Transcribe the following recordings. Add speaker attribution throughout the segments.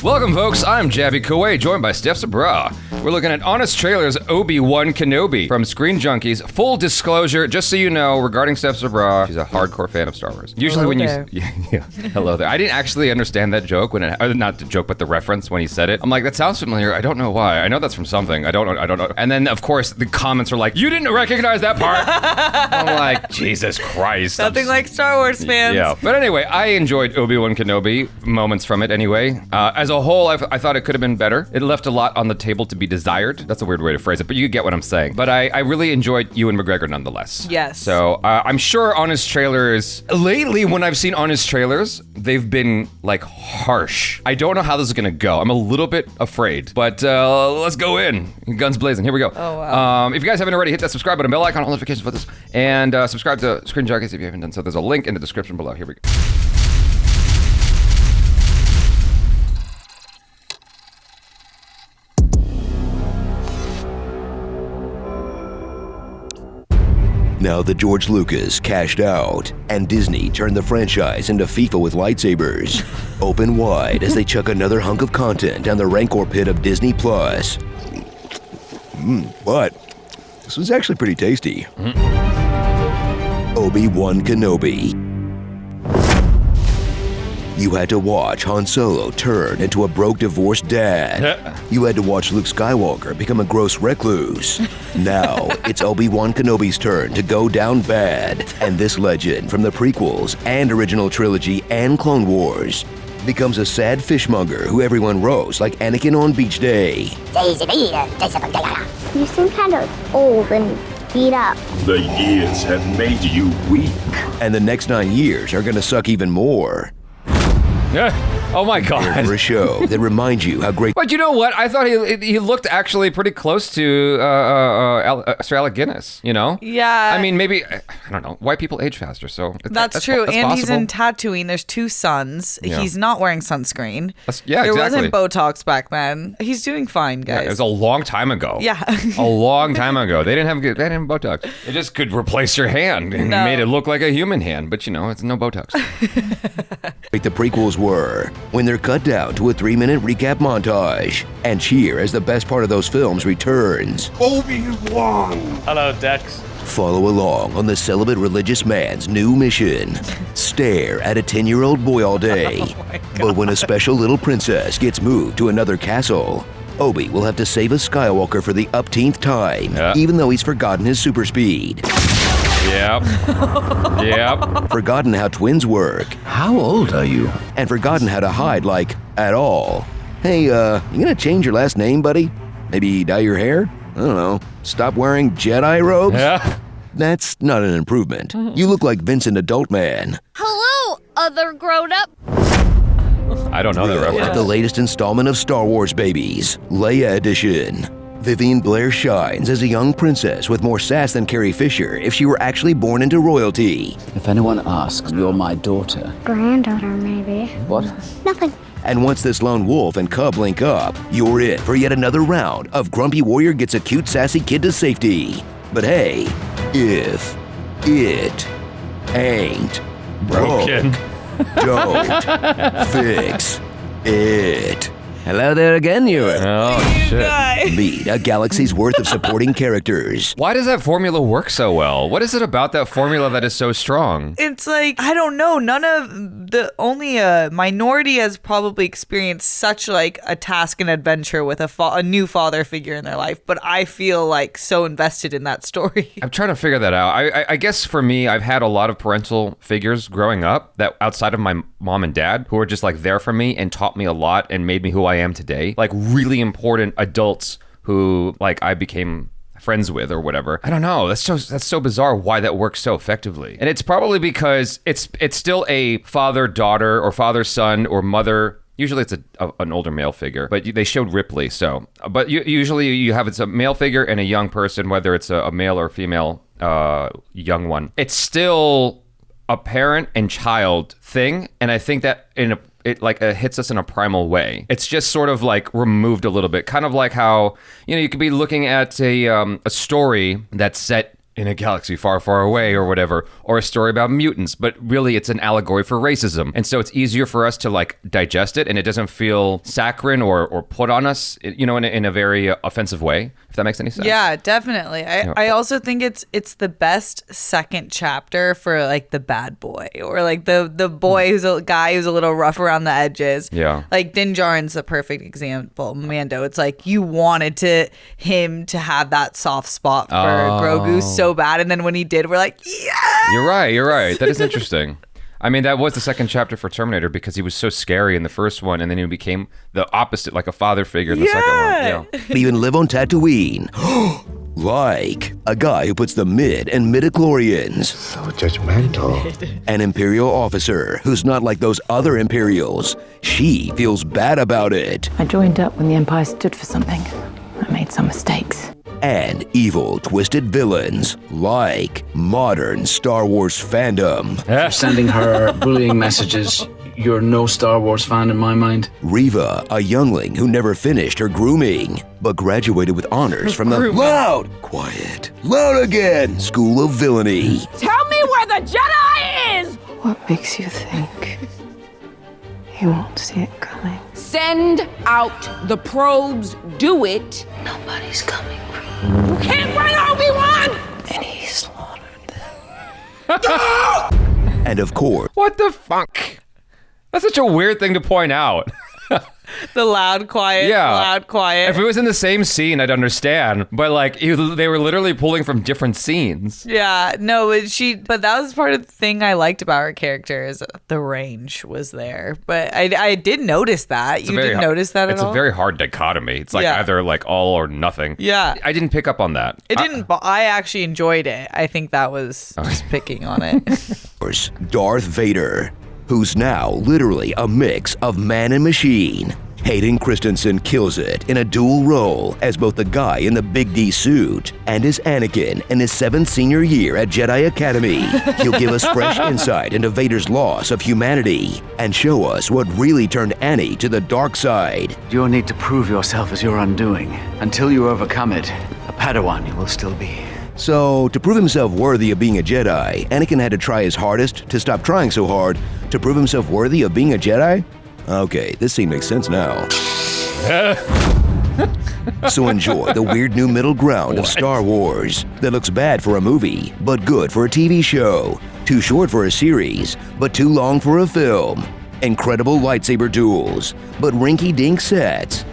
Speaker 1: Welcome, folks. I'm Jaby Koay, joined by STEPH. We're looking at Honest Trailer's Obi-Wan Kenobi from Screen Junkies. Full disclosure, just so you know, regarding STEPH, she's a hardcore fan of Star Wars. Usually
Speaker 2: hello
Speaker 1: when
Speaker 2: there.
Speaker 1: yeah, hello there. I didn't actually understand that joke when not the joke, but the reference when he said it. I'm like, that sounds familiar. I don't know why. I know that's from something. I don't know. And then of course the comments are like, you didn't recognize that part. I'm like, Jesus Christ.
Speaker 2: Nothing like Star Wars fans.
Speaker 1: Yeah, but anyway, I enjoyed Obi-Wan Kenobi, moments from it anyway. As a whole, I thought it could have been better. It left a lot on the table to be desired. That's a weird way to phrase it, but you get what I'm saying. But I really enjoyed Ewan McGregor nonetheless.
Speaker 2: Yes.
Speaker 1: So I'm sure Honest Trailers, lately when I've seen Honest Trailers, they've been like harsh. I don't know how this is gonna go. I'm a little bit afraid, but let's go in. Guns blazing, here we go.
Speaker 2: Oh, wow.
Speaker 1: If you guys haven't already, hit that subscribe button, bell icon, all notifications for this, and subscribe to Screen Junkies if you haven't done so. There's a link in the description below. Here we go.
Speaker 3: Now that George Lucas cashed out and Disney turned the franchise into FIFA with lightsabers, open wide as they chuck another hunk of content down the rancor pit of Disney Plus. But this was actually pretty tasty. Obi-Wan Kenobi. You had to watch Han Solo turn into a broke, divorced dad. You had to watch Luke Skywalker become a gross recluse. Now, it's Obi-Wan Kenobi's turn to go down bad. And this legend from the prequels and original trilogy and Clone Wars becomes a sad fishmonger who everyone roasts like Anakin on beach day.
Speaker 4: You seem kind of old and beat up.
Speaker 5: The years have made you weak.
Speaker 3: And the next 9 years are gonna suck even more.
Speaker 1: Oh my God.
Speaker 3: For a show that reminds you how great.
Speaker 1: But you know what? I thought he looked actually pretty close to Sir Alec Guinness, you know?
Speaker 2: Yeah.
Speaker 1: I mean, maybe, I don't know, white people age faster, so.
Speaker 2: That's true.
Speaker 1: That's
Speaker 2: and he's
Speaker 1: possible.
Speaker 2: in Tatooine. There's 2 suns.
Speaker 1: Yeah.
Speaker 2: He's not wearing sunscreen.
Speaker 1: Yeah,
Speaker 2: there
Speaker 1: exactly.
Speaker 2: wasn't Botox back then. He's doing fine,
Speaker 1: Yeah,
Speaker 2: guys.
Speaker 1: it was a long time ago.
Speaker 2: Yeah.
Speaker 1: A long time ago. They didn't have Botox. It just could replace your hand and made it look like a human hand, but you know, it's no Botox.
Speaker 3: the prequels were when they're cut down to a 3-minute recap montage and cheer as the best part of those films returns.
Speaker 5: Obi-Wan!
Speaker 6: Hello, Dex.
Speaker 3: Follow along on the celibate religious man's new mission. Stare at a 10-year-old boy all day. But when a special little princess gets moved to another castle, Obi will have to save a Skywalker for the upteenth time, even though he's forgotten his super speed.
Speaker 1: Yep.
Speaker 3: Forgotten how twins work.
Speaker 5: How old are you?
Speaker 3: And forgotten how to hide, like, at all. Hey, you gonna change your last name, buddy? Maybe dye your hair? I don't know. Stop wearing Jedi robes?
Speaker 1: Yeah.
Speaker 3: That's not an improvement. You look like Vincent Adult Man.
Speaker 4: Hello, other grown-up.
Speaker 1: I don't know that
Speaker 3: At
Speaker 1: reference.
Speaker 3: the latest installment of Star Wars Babies, Leia Edition. Vivian Blair shines as a young princess with more sass than Carrie Fisher if she were actually born into royalty.
Speaker 7: If anyone asks, you're my daughter.
Speaker 4: Granddaughter, maybe.
Speaker 7: What?
Speaker 4: Nothing.
Speaker 3: And once this lone wolf and cub link up, you're in for yet another round of Grumpy Warrior gets a cute sassy kid to safety. But hey, if it ain't
Speaker 1: Broken.
Speaker 3: don't fix it. Hello there again, Ewan.
Speaker 1: Oh, shit.
Speaker 3: Meet a galaxy's worth of supporting characters.
Speaker 1: Why does that formula work so well? What is it about that formula that is so strong?
Speaker 2: It's like, I don't know. Only a minority has probably experienced such like a task and adventure with a new father figure in their life. But I feel like so invested in that story.
Speaker 1: I'm trying to figure that out. I guess for me, I've had a lot of parental figures growing up that outside of my mom and dad who were just like there for me and taught me a lot and made me who I am today. Like really important adults who like I became friends with or whatever. I don't know. That's so bizarre why that works so effectively. And it's probably because it's still a father-daughter or father-son or mother. Usually it's an older male figure, but they showed Ripley. So, but usually you have it's a male figure and a young person, whether it's a male or female young one. It's still a parent and child thing, and I think that it hits us in a primal way. It's just sort of like removed a little bit, kind of like how you could be looking at a story that's set in a galaxy far, far away or whatever, or a story about mutants, but really it's an allegory for racism. And so it's easier for us to like digest it, and it doesn't feel saccharine or put on us, you know, in a very offensive way, if that makes any sense.
Speaker 2: Yeah, definitely. I also think it's the best second chapter for like the bad boy, or like the boy who's a guy who's a little rough around the edges.
Speaker 1: Yeah.
Speaker 2: Like Din Djarin's a perfect example. Mando, it's like you wanted him to have that soft spot for Grogu so bad, and then when he did, we're like, yeah.
Speaker 1: You're right. That is interesting. I mean, that was the second chapter for Terminator because he was so scary in the first one, and then he became the opposite, like a father figure in the second one. Yeah.
Speaker 3: Even live on Tatooine. Like a guy who puts the mid and midichlorians.
Speaker 5: So judgmental.
Speaker 3: An Imperial officer who's not like those other Imperials. She feels bad about it.
Speaker 6: I joined up when the Empire stood for something. I made some mistakes.
Speaker 3: And evil, twisted villains like modern Star Wars fandom.
Speaker 7: For sending her bullying messages, you're no Star Wars fan in my mind.
Speaker 3: Reva, a youngling who never finished her grooming, but graduated with honors from the Quiet, loud again, School of Villainy.
Speaker 6: Tell me where the Jedi is! What makes you think he won't see it coming?
Speaker 8: Send out the probes. Do it.
Speaker 6: Nobody's coming.
Speaker 8: You can't bring Obi-Wan!
Speaker 6: And he slaughtered them.
Speaker 3: And of course,
Speaker 1: What the fuck? That's such a weird thing to point out.
Speaker 2: The loud, quiet,
Speaker 1: Yeah.
Speaker 2: loud, quiet.
Speaker 1: If it was in the same scene, I'd understand. But like, they were literally pulling from different scenes.
Speaker 2: Yeah, no, but that was part of the thing I liked about her character is the range was there. But I did notice that. You didn't notice that at all?
Speaker 1: It's a very hard dichotomy. It's like either like all or nothing.
Speaker 2: Yeah.
Speaker 1: I didn't pick up on that.
Speaker 2: It didn't. I actually enjoyed it. I think that was just picking on it.
Speaker 3: Darth Vader, who's now literally a mix of man and machine. Hayden Christensen kills it in a dual role as both the guy in the Big D suit and as Anakin in his 7th senior year at Jedi Academy. He'll give us fresh insight into Vader's loss of humanity and show us what really turned Annie to the dark side.
Speaker 7: Your need to prove yourself is your undoing. Until you overcome it, a Padawan you will still be.
Speaker 3: So, to prove himself worthy of being a Jedi, Anakin had to try his hardest to stop trying so hard to prove himself worthy of being a Jedi? Okay, this scene makes sense now. So enjoy the weird new middle ground of Star Wars that looks bad for a movie, but good for a TV show. Too short for a series, but too long for a film. Incredible lightsaber duels, but rinky-dink sets.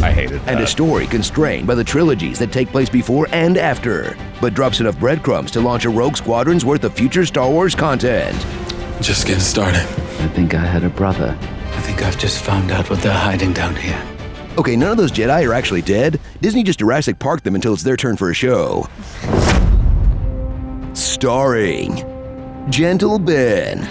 Speaker 1: I hated that.
Speaker 3: And a story constrained by the trilogies that take place before and after, but drops enough breadcrumbs to launch a Rogue Squadron's worth of future Star Wars content.
Speaker 9: Just getting started.
Speaker 7: I think I had a brother. I think I've just found out what they're hiding down here.
Speaker 3: Okay, none of those Jedi are actually dead. Disney just Jurassic Parked them until it's their turn for a show. Starring Gentle Ben.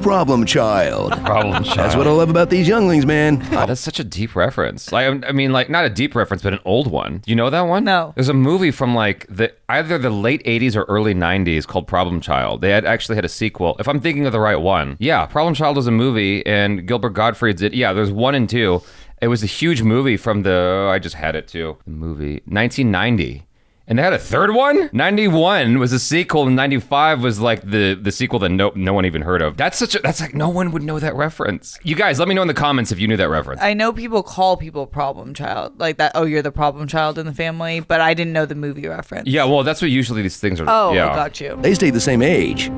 Speaker 3: Problem Child.
Speaker 1: Problem Child.
Speaker 3: That's what I love about these younglings, man.
Speaker 1: God, that's such a deep reference. Like, I mean, like not a deep reference, but an old one. You know that one?
Speaker 2: No.
Speaker 1: There's a movie from like either the late 80s or early 90s called Problem Child. They actually had a sequel. If I'm thinking of the right one. Yeah, Problem Child was a movie, and Gilbert Gottfried's it. Yeah, there's 1 and 2. It was a huge movie from I just had it too. The movie, 1990. And they had a third one? 91 was a sequel, and 95 was like the sequel that no one even heard of. That's like no one would know that reference. You guys, let me know in the comments if you knew that reference.
Speaker 2: I know people call people problem child. Like that, oh, you're the problem child in the family, but I didn't know the movie reference.
Speaker 1: Yeah, well, that's what usually these things are.
Speaker 2: Oh,
Speaker 1: yeah.
Speaker 2: got you.
Speaker 3: They stay the same age.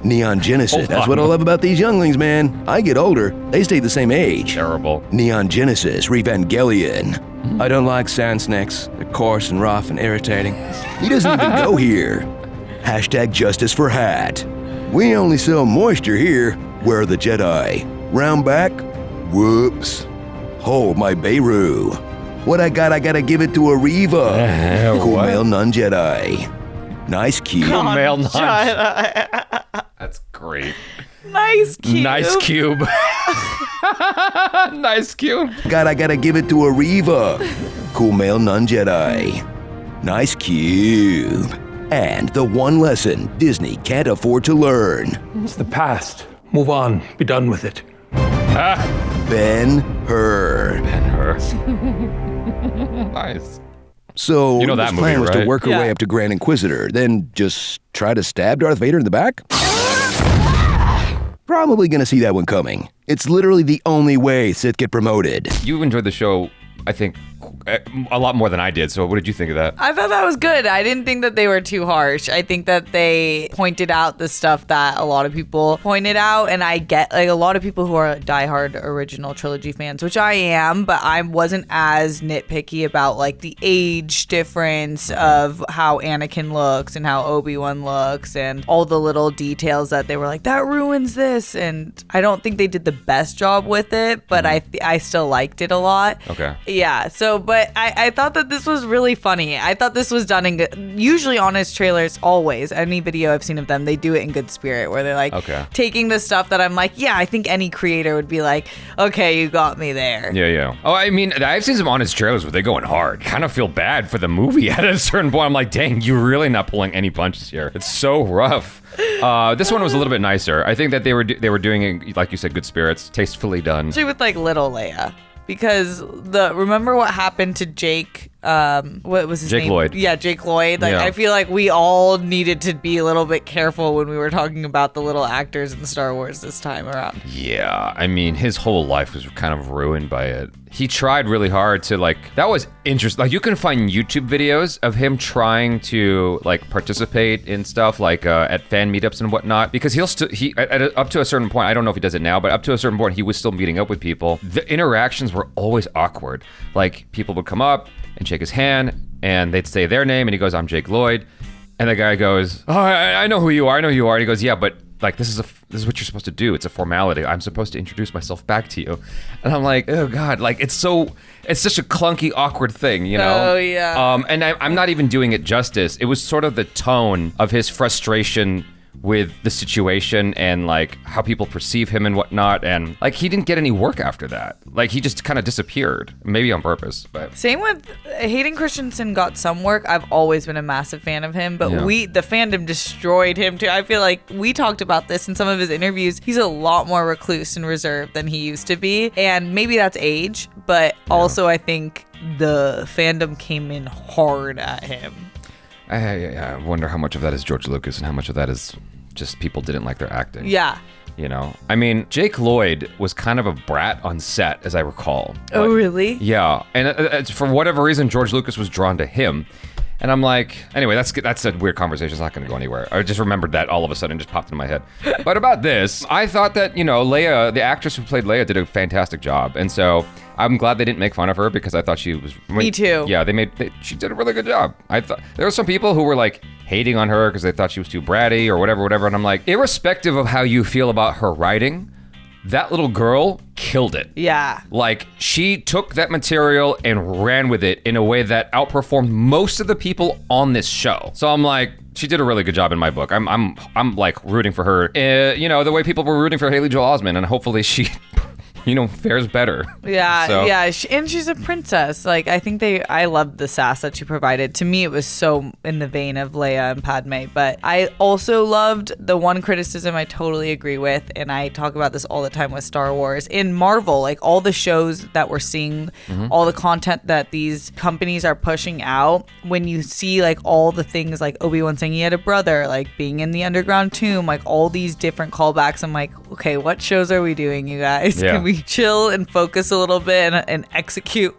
Speaker 3: Neon Genesis, that's what I love about these younglings, man. I get older, they stay the same age.
Speaker 1: Terrible.
Speaker 3: Neon Genesis, Revangelion. I don't like sand snakes. They're coarse and rough and irritating. He doesn't even go here. Hashtag justice for Hat. We only sell moisture here. Where are the Jedi? Round back? Whoops. Hold my Beirut. What I gotta give it to a Reva. Cool
Speaker 1: what?
Speaker 3: male non-Jedi. Nice cube.
Speaker 1: Cool male That's great.
Speaker 2: Nice cube.
Speaker 1: Nice cube. Nice cube.
Speaker 3: I gotta give it to a Reva. Cool male non-Jedi. Nice cube. And the one lesson Disney can't afford to learn.
Speaker 9: It's the past. Move on. Be done with it.
Speaker 3: Ben-Hur.
Speaker 1: Ben-Hur. Nice.
Speaker 3: So
Speaker 1: You know that
Speaker 3: his
Speaker 1: movie,
Speaker 3: plan was to
Speaker 1: right?
Speaker 3: work her
Speaker 2: Yeah.
Speaker 3: way up to Grand Inquisitor, then just try to stab Darth Vader in the back? Probably gonna see that one coming. It's literally the only way Sith get promoted.
Speaker 1: You enjoyed the show, I think, a lot more than I did. So what did you think of that?
Speaker 2: I thought that was good. I didn't think that they were too harsh. I think that they pointed out the stuff that a lot of people pointed out, and I get like a lot of people who are diehard original trilogy fans, which I am, but I wasn't as nitpicky about like the age difference of how Anakin looks and how Obi-Wan looks and all the little details that they were like, that ruins this. And I don't think they did the best job with it, but I still liked it a lot.
Speaker 1: Okay.
Speaker 2: Yeah, so, but I thought that this was really funny. I thought this was done in good, usually honest trailers, always, any video I've seen of them, they do it in good spirit, where they're like taking the stuff that I'm like, yeah, I think any creator would be like, okay, you got me there.
Speaker 1: Yeah. Oh, I mean, I've seen some honest trailers where they're going hard. Kind of feel bad for the movie at a certain point. I'm like, dang, you're really not pulling any punches here. It's so rough. This one was a little bit nicer. I think that they were doing it, like you said, good spirits, tastefully done.
Speaker 2: Especially with like little Leia. Because remember what happened to Jake, what was his name?
Speaker 1: Jake Lloyd.
Speaker 2: Yeah, Jake Lloyd. Like,
Speaker 1: Yeah.
Speaker 2: I feel like we all needed to be a little bit careful when we were talking about the little actors in Star Wars this time around.
Speaker 1: Yeah, I mean, his whole life was kind of ruined by it. He tried really hard to that was interesting. Like, you can find YouTube videos of him trying to participate in stuff at fan meetups and whatnot, because up to a certain point, I don't know if he does it now, but up to a certain point, he was still meeting up with people. The interactions were always awkward. Like, people would come up and shake his hand, and they'd say their name, and he goes, "I'm Jake Lloyd," and the guy goes, "Oh, I know who you are. I know who you are." And he goes, "Yeah, but this is what you're supposed to do. It's a formality. I'm supposed to introduce myself back to you." And I'm like, oh God, it's such a clunky, awkward thing, you know?
Speaker 2: Oh, yeah.
Speaker 1: And I'm not even doing it justice. It was sort of the tone of his frustration with the situation and how people perceive him and whatnot, and he didn't get any work after that. He just kind of disappeared, maybe on purpose. But
Speaker 2: Same with Hayden Christensen got some work. I've always been a massive fan of him, but
Speaker 1: Yeah.
Speaker 2: the fandom destroyed him too. I feel like we talked about this in some of his interviews. He's a lot more recluse and reserved than he used to be, and maybe that's age, but also I think the fandom came in hard at him.
Speaker 1: I wonder how much of that is George Lucas and how much of that is just people didn't like their acting.
Speaker 2: Yeah.
Speaker 1: You know, I mean, Jake Lloyd was kind of a brat on set, as I recall.
Speaker 2: Oh, really?
Speaker 1: Yeah, and for whatever reason, George Lucas was drawn to him. And I'm like, anyway, that's a weird conversation. It's not going to go anywhere. I just remembered that all of a sudden, just popped in my head. But about this, I thought that, Leia, the actress who played Leia, did a fantastic job. And so I'm glad they didn't make fun of her, because I thought she was...
Speaker 2: Me too.
Speaker 1: Yeah, she did a really good job. I thought there were some people who were hating on her because they thought she was too bratty or whatever. And I'm like, irrespective of how you feel about her writing, that little girl killed it.
Speaker 2: Yeah.
Speaker 1: She took that material and ran with it in a way that outperformed most of the people on this show. So I'm like, she did a really good job in my book. I'm rooting for her. The way people were rooting for Haley Joel Osment, and hopefully she fares better.
Speaker 2: Yeah,
Speaker 1: So-
Speaker 2: yeah, and she's a princess. I think I loved the sass that she provided. To me, it was so in the vein of Leia and Padme. But I also loved the one criticism I totally agree with, and I talk about this all the time with Star Wars. In Marvel, all the shows that we're seeing, all the content that these companies are pushing out, when you see all the things like Obi-Wan saying he had a brother, being in the underground tomb, all these different callbacks, I'm like, okay, what shows are we doing, you guys?
Speaker 1: Yeah.
Speaker 2: Can we chill and focus a little bit and execute?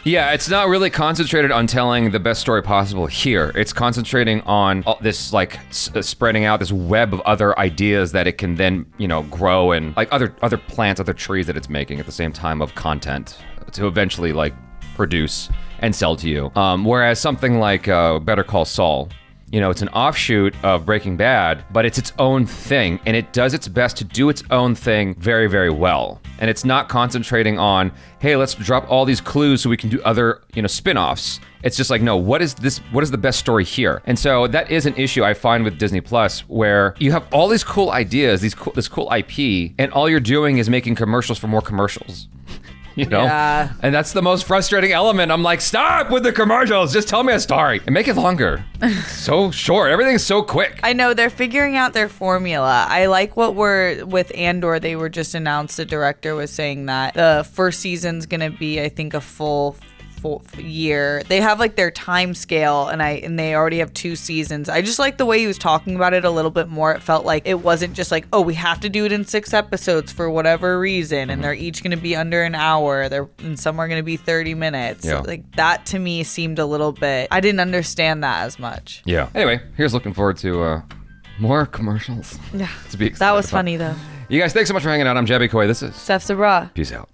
Speaker 1: Yeah, it's not really concentrated on telling the best story possible here. It's concentrating on all this spreading out this web of other ideas that it can then, grow, and other plants, other trees that it's making at the same time of content to eventually produce and sell to you. Whereas something like Better Call Saul, it's an offshoot of Breaking Bad, but it's its own thing, and it does its best to do its own thing very, very well. And it's not concentrating on, hey, let's drop all these clues so we can do other, spin-offs. It's just no, what is this? What is the best story here? And so that is an issue I find with Disney Plus, where you have all these cool ideas, this cool IP, and all you're doing is making commercials for more commercials.
Speaker 2: Yeah.
Speaker 1: And that's the most frustrating element. I'm like, stop with the commercials. Just tell me a story and make it longer. So short. Everything's so quick.
Speaker 2: I know they're figuring out their formula. I like what we're with Andor. They were just announced. The director was saying that the first season's gonna be, I think, a full year. They have like their time scale, and they already have 2 seasons. I just like the way he was talking about it a little bit more. It felt like it wasn't just like, oh, we have to do it in 6 episodes for whatever reason, and they're each going to be under an hour. And some are going to be 30 minutes.
Speaker 1: Yeah.
Speaker 2: Like that to me seemed a little bit. I didn't understand that as much.
Speaker 1: Yeah. Anyway, here's looking forward to more commercials.
Speaker 2: Yeah.
Speaker 1: To be
Speaker 2: That was
Speaker 1: excited about.
Speaker 2: funny though.
Speaker 1: You guys, thanks so much for hanging out. I'm Jaby Koay. This is
Speaker 2: STEPH.
Speaker 1: Peace out.